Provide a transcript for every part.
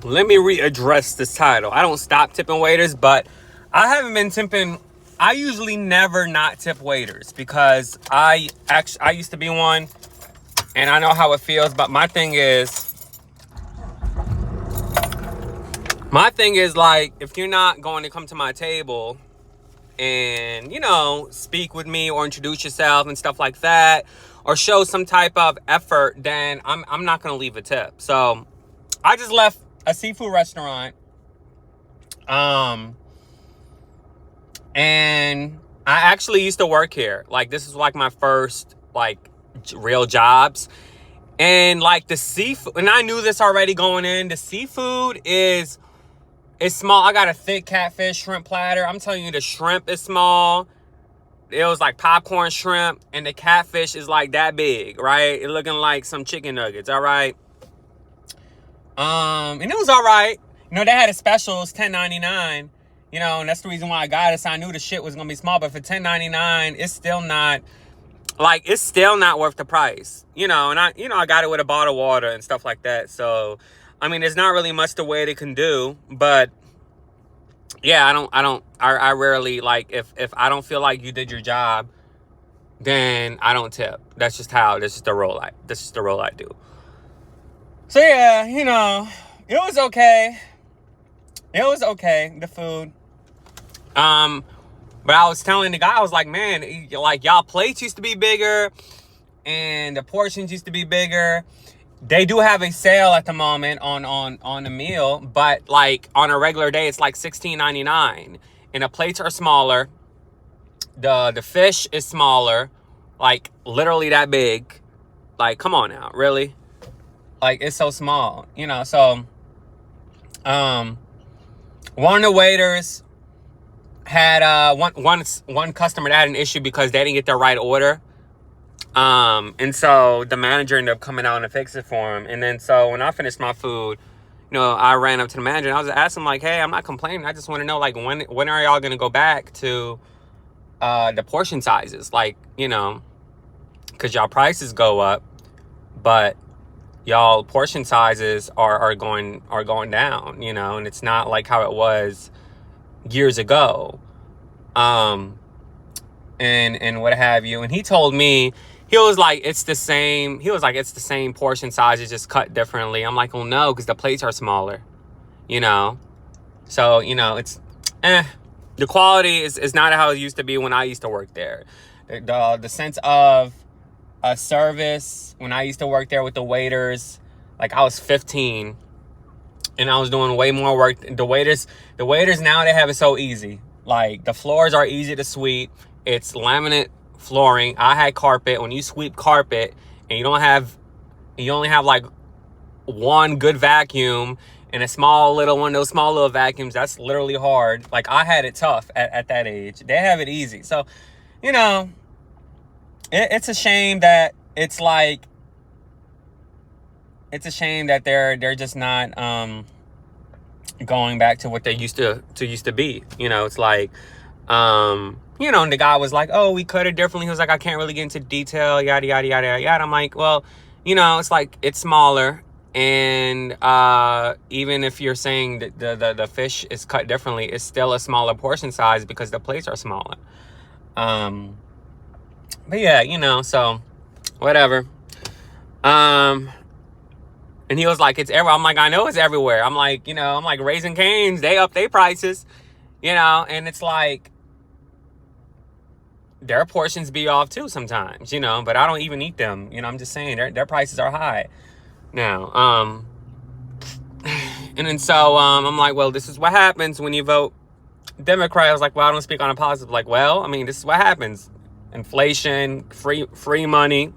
let me readdress this title. I don't stop tipping waiters, but I haven't been tipping. I usually never not tip waiters because I used to be one, and I know how it feels. But my thing is like, if you're not going to come to my table and, speak with me or introduce yourself and stuff like that, or show some type of effort, then I'm not going to leave a tip. So I just left a seafood restaurant. And I actually used to work here. Like, this is like my first, like, real jobs. And like the seafood, and I knew this already going in, the seafood is small. I got a thick catfish shrimp platter. I'm telling you, the shrimp is small. It was like popcorn shrimp, and the catfish is like that big, right? It looking like some chicken nuggets, all right? And it was all right. They had a special. It was $10.99. And that's the reason why I got it. So I knew the shit was gonna be small, but for $10.99, it's still not worth the price. And I got it with a bottle of water and stuff like that. So, I mean, there's not really much the way they can do, but yeah, I rarely, like, if I don't feel like you did your job, then I don't tip. This is the role I do. So yeah, it was okay. The food. But I was telling the guy, I was like, man, like, y'all plates used to be bigger and the portions used to be bigger. They do have a sale at the moment on the meal, but like on a regular day, it's like $16.99, and the plates are smaller. The fish is smaller, like literally that big. Like, come on now, really? Like, it's so small, so, one of the waiters had one customer that had an issue because they didn't get their right order. And so the manager ended up coming out and fix it for him. And then so when I finished my food, I ran up to the manager and I was asking him, like, hey, I'm not complaining. I just want to know, like, when are y'all going to go back to the portion sizes? Like, because y'all prices go up, but y'all portion sizes are going down, and it's not like how it was years ago. And what have you. And he told me, he was like, it's the same portion size, it's just cut differently. I'm like, well, no, because the plates are smaller, so, it's the quality is not how it used to be when I used to work there. The sense of a service when I used to work there with the waiters, like, I was 15 and I was doing way more work. The waiters now, they have it so easy. Like, the floors are easy to sweep. It's laminate flooring. I had carpet. When you sweep carpet and you only have like one good vacuum and a small little one, those small little vacuums, that's literally hard. Like, I had it tough at that age. They have it easy. So, it's a shame that they're just not going back to what they used to be. It's like, and the guy was like, oh, we cut it differently. He was like, I can't really get into detail, yada, yada, yada, yada. I'm like, well, it's like, it's smaller. And even if you're saying that the fish is cut differently, it's still a smaller portion size because the plates are smaller. But yeah, so whatever. And he was like, it's everywhere. I'm like, I know it's everywhere. I'm like, Raising Cane's, they up their prices, and it's like, their portions be off too sometimes, but I don't even eat them. I'm just saying their prices are high now. And then so I'm like, well, this is what happens when you vote Democrat. I was like, well, I don't speak on a positive. Like, well, I mean, this is what happens. Inflation, free money,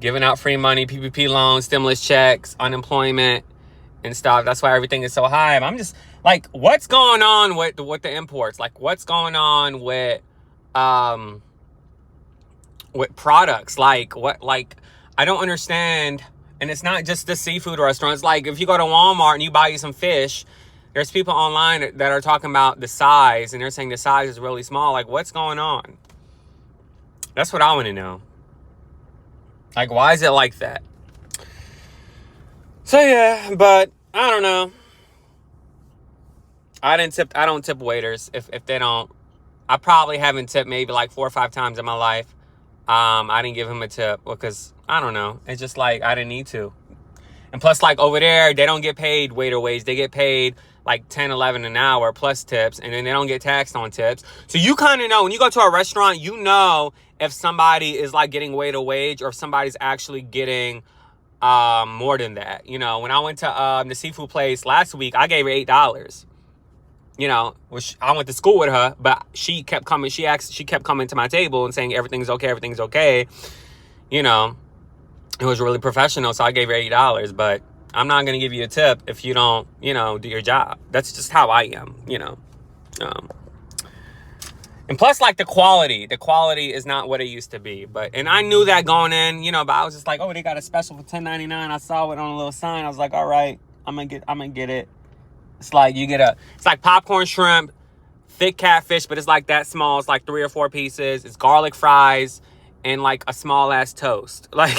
giving out free money, PPP loans, stimulus checks, unemployment and stuff. That's why everything is so high. I'm just like, what's going on with the imports? Like, what's going on with products? Like, what? Like, I don't understand. And it's not just the seafood restaurants. Like, if you go to Walmart and you buy you some fish, there's people online that are talking about the size, and they're saying the size is really small. Like, what's going on? That's what I want to know. Like, why is it like that? So yeah, but I don't know. I don't tip waiters if they don't. I probably haven't tipped maybe like 4 or 5 times in my life. I didn't give him a tip because I don't know. It's just like I didn't need to. And plus, like over there, they don't get paid waiter wage. They get paid like 10, 11 an hour plus tips, and then they don't get taxed on tips. So you kind of know when you go to a restaurant, you know if somebody is like getting waiter wage or if somebody's actually getting more than that. You know, when I went to the seafood place last week, I gave her $8. You know, which I went to school with her, but she kept coming. She kept coming to my table and saying everything's okay, everything's okay. You know, it was really professional, so I gave her $8. But I'm not gonna give you a tip if you don't, you know, do your job. That's just how I am. You know, and plus, like the quality is not what it used to be. And I knew that going in, you know. But I was just like, oh, they got a special for $10.99. I saw it on a little sign. I was like, all right, I'm gonna get it. It's like it's like popcorn shrimp, thick catfish, but it's like that small. It's like 3 or 4 pieces. It's garlic fries and like a small ass toast. Like,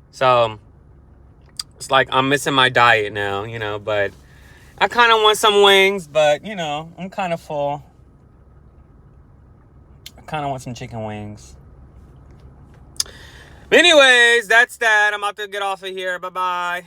so it's like I'm missing my diet now, you know, but I kind of want some wings, but you know, I'm kind of full. I kind of want some chicken wings. Anyways, that's that. I'm about to get off of here. Bye-bye.